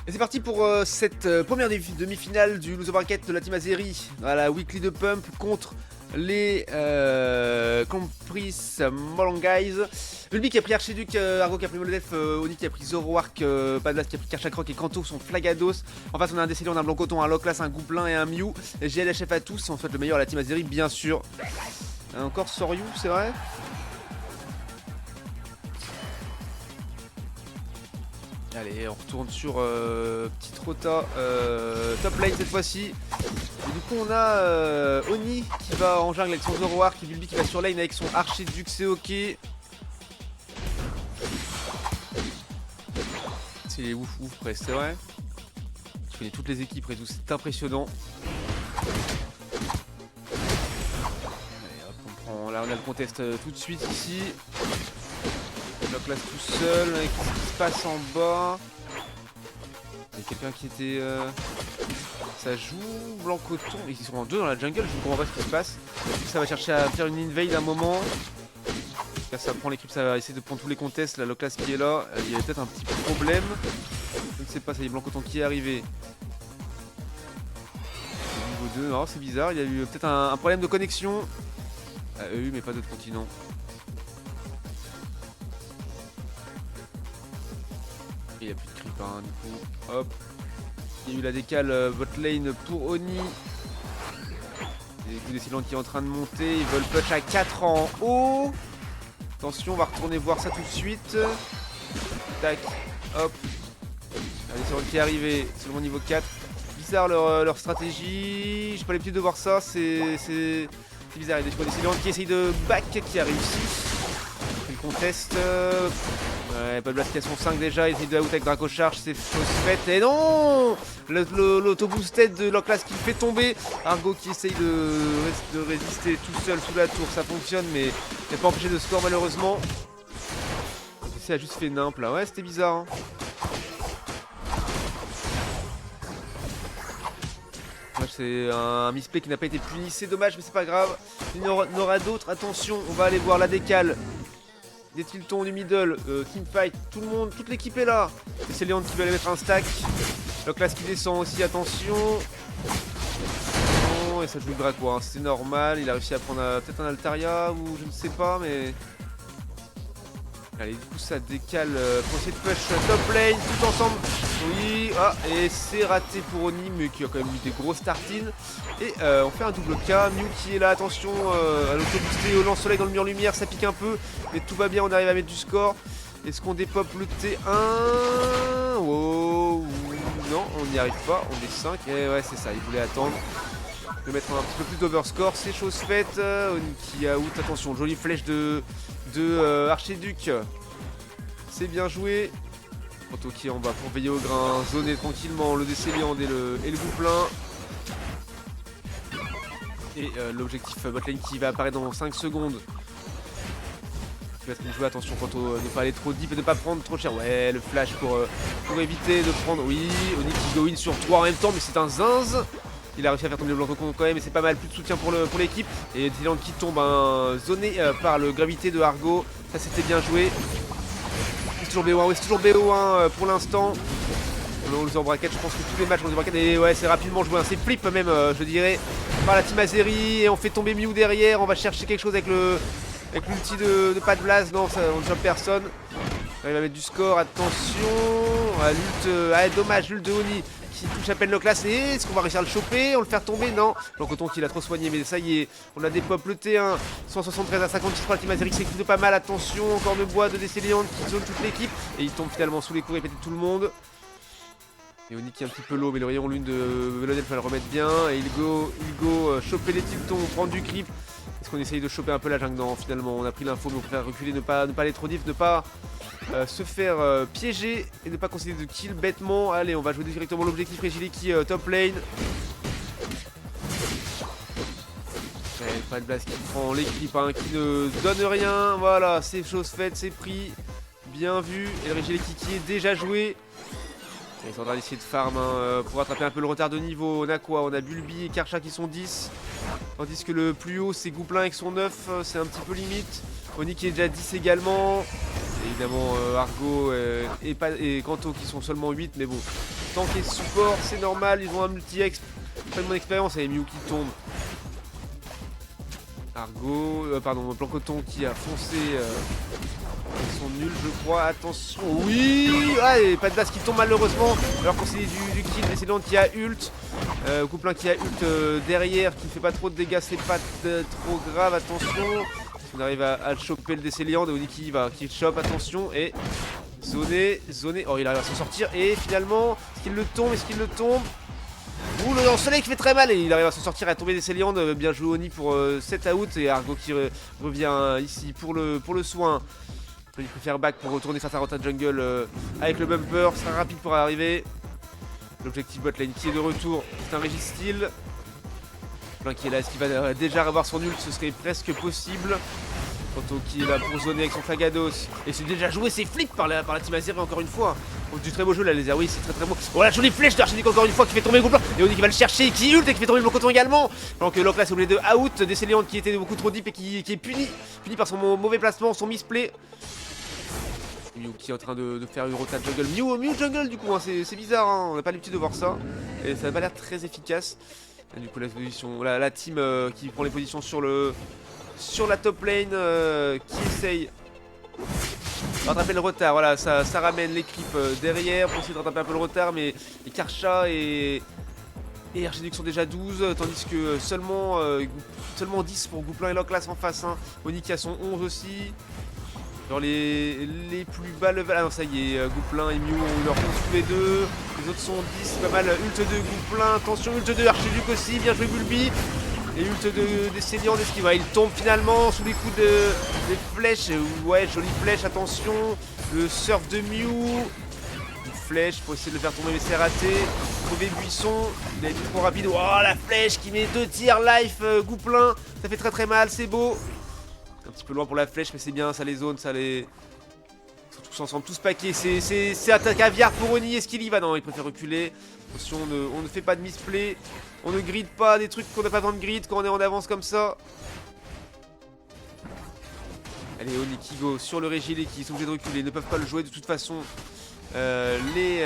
Et c'est parti pour cette première demi-finale du Loser Bracket de la Team Azeri à la Weekly de Pump contre les Caprice Molongais. Bulby qui a pris Archiduc, Argo qui a pris Molodef, Oni qui a pris Zoroark, Padlas qui a pris Karchakroc et Kanto sont Flagados. En face on a un Décélion, un Blanc-Coton, un Loclas, un Gouplin et un Mew. Et GLHF à tous, on souhaite le meilleur à la Team Azeri bien sûr. Encore Soryu, c'est vrai? Allez, on retourne sur petite rota top lane cette fois-ci. Et du coup, on a Oni qui va en jungle avec son Zoroark, et Bulby qui va sur lane avec son Archiduc, c'est ok. C'est ouf presque, c'est vrai. Je connais toutes les équipes et tout, c'est impressionnant. Allez, hop, on prend. Là, on a le contest tout de suite ici. Loclas tout seul, avec ce qui se passe en bas. Il y a quelqu'un qui était... Ça joue Blanc-Coton. Ils sont en deux dans la jungle, je ne comprends pas ce qui se passe. Ça va chercher à faire une invade à un moment. Là, ça prend l'équipe, ça va essayer de prendre tous les contests. La Loclas qui est là, il y a peut-être un petit problème. Je ne sais pas, ça y est, Blanc-Coton qui est arrivé. Niveau 2, non, c'est bizarre, il y a eu peut-être un problème de connexion. EU, mais pas d'autres continents. Il n'y a plus de creep, hein, du coup. Hop. Il y a eu la décale bot lane pour Oni. Et du coup, Décélion qui est en train de monter. Ils veulent push à 4 en haut. Attention, on va retourner voir ça tout de suite. Tac. Hop. La Décélion qui est arrivée. C'est le niveau 4. Bizarre leur stratégie. J'ai pas l'habitude de voir ça. C'est bizarre. Il y a des Décélion qui essaye de back, qui a réussi. Il conteste. Ouais, pas de blast qui a son 5 déjà, il essaye de la out avec Draco Charge, c'est chose faite. Et non, l'auto-boosted de Loclas qui le fait tomber. Argo qui essaye de résister tout seul sous la tour, ça fonctionne, mais il n'a pas empêché de score malheureusement. Il a juste fait nimp là, ouais, c'était bizarre. Hein. C'est un misplay qui n'a pas été puni, c'est dommage, mais c'est pas grave. Il y en aura d'autres, attention, on va aller voir la décale. Des Tiltons du middle, teamfight, tout le monde, toute l'équipe est là. C'est Léon qui va aller mettre un stack. Loclas qui descend aussi, attention. Oh, et ça joue le Draco, hein. C'est normal. Il a réussi à prendre peut-être un Altaria ou je ne sais pas, mais. Allez, du coup, ça décale pour essayer de push top lane, tout ensemble. Oui, ah, et c'est raté pour Oni, mais qui a quand même mis des grosses tartines. Et on fait un double K. Mew qui est là, attention à l'auto-boosté, au lance-soleil dans le mur lumière, ça pique un peu, mais tout va bien, on arrive à mettre du score. Est-ce qu'on dépop le T1? Oh, non, on n'y arrive pas, on est 5. Et ouais, c'est ça, il voulait attendre. De mettre un petit peu plus d'overscore, c'est chose faite. Oni qui a out, attention, jolie flèche de Archiduc. C'est bien joué. Kanto qui est en bas pour veiller au grain, zoner tranquillement le Décélion et le Gouplin. Et l'objectif botlane qui va apparaître dans 5 secondes. Qui va être joué, attention Kanto, ne pas aller trop deep et ne pas prendre trop cher. Ouais, le flash pour éviter de prendre. Oui, Oni qui go in sur 3 en même temps, mais c'est un zinz. Il a réussi à faire tomber le Blanc-Coton quand même, et c'est pas mal, plus de soutien pour l'équipe. Et Décélion qui tombe zoné par le gravité de Argo. Ça c'était bien joué. C'est toujours BO1, oui, c'est toujours BO1 pour l'instant. On le loser bracket, je pense que tous les matchs on loser bracket, et ouais, c'est rapidement joué, hein. C'est flip même, je dirais, par la Team Azeri. Et on fait tomber Mew derrière, on va chercher quelque chose avec l'ulti de pas de blast. Non, ça, on ne chope personne. Il va mettre du score, attention. L'ult, dommage, l'ult de Oni qui touche à peine Loclas. Et est-ce qu'on va réussir à le choper, on le faire tomber? Non. Blanc-Coton qui l'a trop soigné, mais ça y est, on a des pop le T1, 173 à 56 pour la Team Azeri, c'est plutôt pas mal. Attention, encore de bois de Décélion qui zone toute l'équipe. Et il tombe finalement sous les coups et pète tout le monde. Et Oni qui est un petit peu low, mais le rayon lune de Velodel va le remettre bien. Et il go choper les Tiltons, prendre du creep. Est-ce qu'on essaye de choper un peu la jungle? Non, finalement, on a pris l'info, mais on préfère reculer, ne pas aller trop diff, ne pas se faire piéger et ne pas concéder de kill bêtement. Allez, on va jouer directement l'objectif Régilé qui top lane. Ouais, pas de blast qui prend l'équipe, hein, qui ne donne rien. Voilà, c'est chose faite, c'est pris. Bien vu. Et le Régilé qui est déjà joué. Ils sont en train d'essayer de farm pour rattraper un peu le retard de niveau. On a quoi? On a Bulby et Karcha qui sont 10. Tandis que le plus haut c'est Gouplin avec son 9. C'est un petit peu limite. Oni qui est déjà 10 également. Et évidemment Argo et Kanto qui sont seulement 8. Mais bon, Tank et support, c'est normal, ils ont un multi-exp. Pas de mon expérience, et Mew qui tombe. Argo, pardon, Plancoton qui a foncé. Ils sont nuls, je crois. Attention, oui, et pas de base qui tombe malheureusement. Alors qu'on c'est du kill, Décéliante qui a ult. Couplin qui a ult derrière, qui ne fait pas trop de dégâts, c'est pas trop grave. Attention, on arrive à choper le Décéliante. Oni qui le chope, attention, et zoné. Oh, il arrive à s'en sortir, et finalement, est-ce qu'il le tombe? Ouh, le soleil qui fait très mal, et il arrive à s'en sortir, à tomber Décéliante. Bien joué Oni pour 7 out, et Argo qui revient ici pour le soin. Il peut faire back pour retourner faire sa rota jungle avec le bumper, ce sera rapide pour arriver. L'objectif botlane qui est de retour, c'est un Régis Steel. Plein qui est là, est-ce qu'il va déjà avoir son ult? Ce serait presque possible. Kanto qui est là pour zoner avec son Flagados. Et c'est déjà joué, c'est flip par la team Azeri encore une fois. Oh, du très beau jeu là, les oui, c'est très beau. Oh la jolie flèche d'Archenic encore une fois qui fait tomber le groupe. Et Oni qui va le chercher, qui ult et qui fait tomber le Coton également. Pendant que Loclas est obligé de out, Décéliante qui était beaucoup trop deep et qui est puni par son mauvais placement, son misplay. Mew qui est en train de faire une rota jungle. Mew jungle du coup, hein, c'est bizarre, hein, on n'a pas l'habitude de voir ça. Et ça n'a pas l'air très efficace. Et du coup la team qui prend les positions sur la top lane, qui essaye de rattraper le retard. Voilà, ça ramène les creeps derrière pour essayer de rattraper un peu le retard. Mais les Karcha et Archenic sont déjà 12, tandis que seulement 10 pour Couplin et Loclas en face. Hein. Oni qui a son 11 aussi. Genre les plus bas level. Ah non, ça y est, Couplin et Mew ont leur 11 tous les deux. Les autres sont 10, c'est pas mal. Ult de Couplin, attention, ult de Archenic aussi, bien joué Bulby. Et ult de Décéliante, est-ce qu'il va? Il tombe finalement sous les coups des flèches. Ouais, jolie flèche, attention. Le surf de Mew. Une flèche pour essayer de le faire tomber, mais c'est raté. Mauvais buisson, il a été trop rapide. Oh, la flèche qui met 2 tirs life, Couplin. Ça fait très très mal, c'est beau. Un petit peu loin pour la flèche, mais c'est bien, ça les zone, ça les... Ils sont tous ensemble, tous paquets, c'est attaque caviar pour Oni, est-ce qu'il y va? Non, il préfère reculer. Attention, on ne fait pas de misplay. On ne grid pas des trucs qu'on n'a pas besoin de grid quand on est en avance comme ça. Allez, Oni qui go sur le Régil et qui sont obligés de reculer, ils ne peuvent pas le jouer de toute façon. Les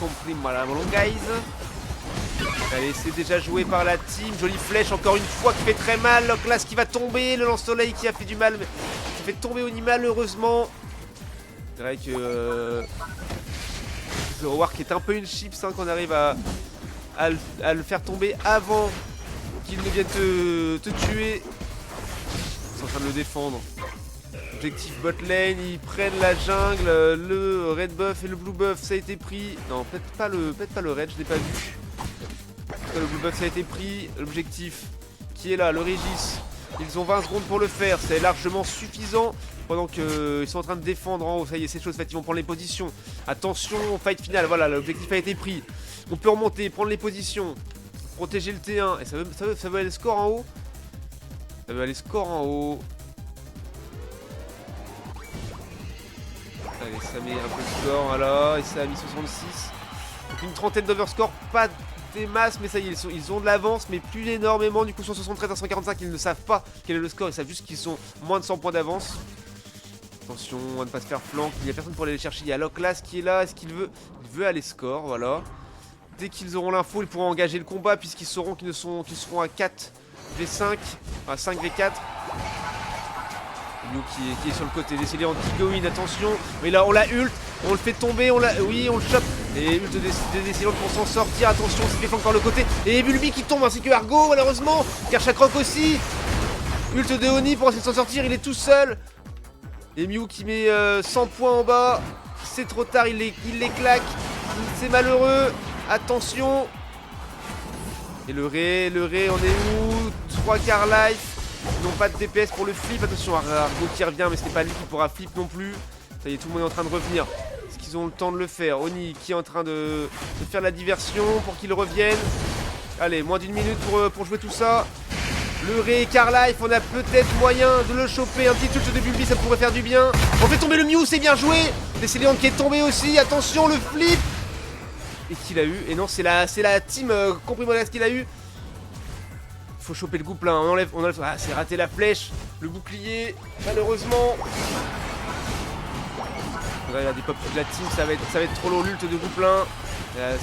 compris, voilà, guys. Allez, c'est déjà joué par la team. Jolie flèche encore une fois qui fait très mal. Loclas qui va tomber. Le lance-soleil qui a fait du mal. Mais qui fait tomber Oni malheureusement. C'est vrai que The Wark est un peu une chips hein, qu'on arrive à le faire tomber avant qu'il ne vienne te tuer. Ils sont en train de le défendre. Objectif bot lane, ils prennent la jungle. Le red buff et le blue buff ça a été pris. Non, peut-être pas le red, je l'ai pas vu. Le blue buff ça a été pris, l'objectif qui est là, le Régis, ils ont 20 secondes pour le faire, c'est largement suffisant pendant qu'ils sont en train de défendre en haut, ça y est c'est chose faite, ils vont prendre les positions, attention, fight final, voilà l'objectif a été pris, on peut remonter, prendre les positions, protéger le T1, et ça veut aller score en haut, ça veut aller score en haut, allez ça met un peu de score, voilà, et ça a mis 66, donc une trentaine d'overscore, pas des masses, mais ça y est, ils ont de l'avance, mais plus énormément. Du coup, sur 73 à 145, ils ne savent pas quel est le score. Ils savent juste qu'ils sont moins de 100 points d'avance. Attention à ne pas se faire flank. Il n'y a personne pour aller les chercher. Il y a Loclas qui est là. Est-ce qu'il veut? Il veut aller score, voilà. Dès qu'ils auront l'info, ils pourront engager le combat puisqu'ils sauront qu'ils seront à 4 V5, à 5 V4. Mew qui est sur le côté, Décéliante qui go in, attention. Mais là, on l'a ult, on le fait tomber, oui, on le chope. Et ult de Décéliante pour s'en sortir, attention, c'est fait encore le côté. Et Bulby qui tombe, ainsi que Argo, malheureusement. Karchakroc aussi. Ult de Oni pour essayer de s'en sortir, il est tout seul. Et Mew qui met 100 points en bas. C'est trop tard, il les claque. C'est malheureux, attention. Et le Ré, on est où? 3 quarts life. Ils n'ont pas de DPS pour le flip, attention, Argo qui revient, mais ce n'est pas lui qui pourra flip non plus. Ça y est, tout le monde est en train de revenir. Est-ce qu'ils ont le temps de le faire? Oni qui est en train de faire la diversion pour qu'il revienne. Allez, moins d'une minute pour jouer tout ça. Le Ré, Carlife, on a peut-être moyen de le choper. Un petit touch de Bulby, ça pourrait faire du bien. On fait tomber le Mew, c'est bien joué. Décéliante qui est tombé aussi, attention, le flip. Et qu'il a eu, et non, c'est la team Comprimonas qu'il a eu. Faut choper le Couplin, on enlève. Ah, c'est raté la flèche, le bouclier, malheureusement. Ouais, des pop de la team, ça va être trop lourd. L'ult de Gouplin.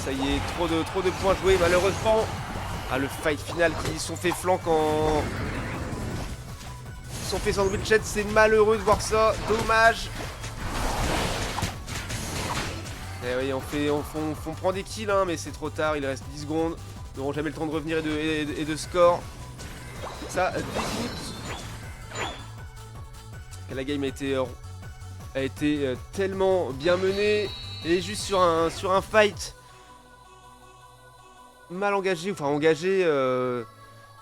Ça y est, trop de points joués malheureusement. Ah, le fight final qui sont fait flanc en... Ils sont fait sandwiched, c'est malheureux de voir ça. Dommage. Et oui, on prend des kills, hein, mais c'est trop tard, il reste 10 secondes. Ils n'auront jamais le temps de revenir et de score. Ça dégoûte. La game a été tellement bien menée. Et juste sur un fight mal engagé, enfin engagé.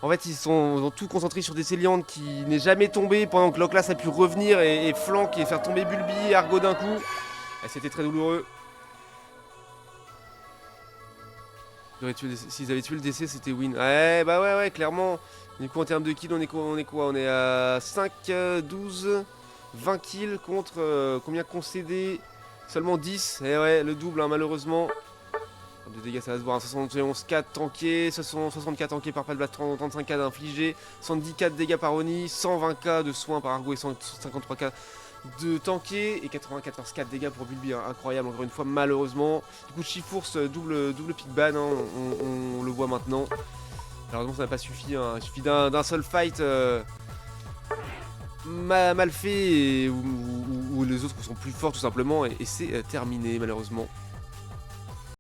En fait, ils ont tout concentré sur des Céliandes qui n'est jamais tombé pendant que Loclas a pu revenir et flank et faire tomber Bulby et Argo d'un coup. C'était très douloureux. S'ils avaient tué le DC, c'était win. Ouais, bah ouais, clairement. Du coup, en termes de kills, on est quoi? On est à 5, 12, 20 kills contre combien concédés? Seulement 10. Et ouais, le double, hein, malheureusement. De dégâts, ça va se voir. 71-4 tankés, 64 tankés par Palblast, 35k d'infligés, 110k de dégâts par Oni, 120k de soins par Argo et 153k de tanker et 94k de dégâts pour Bulby, hein. Incroyable encore une fois malheureusement. Du coup Chifours double pick ban, hein, on le voit maintenant. Malheureusement ça n'a pas suffi, hein. Il suffit d'un seul fight mal fait où les autres sont plus forts tout simplement et c'est terminé malheureusement.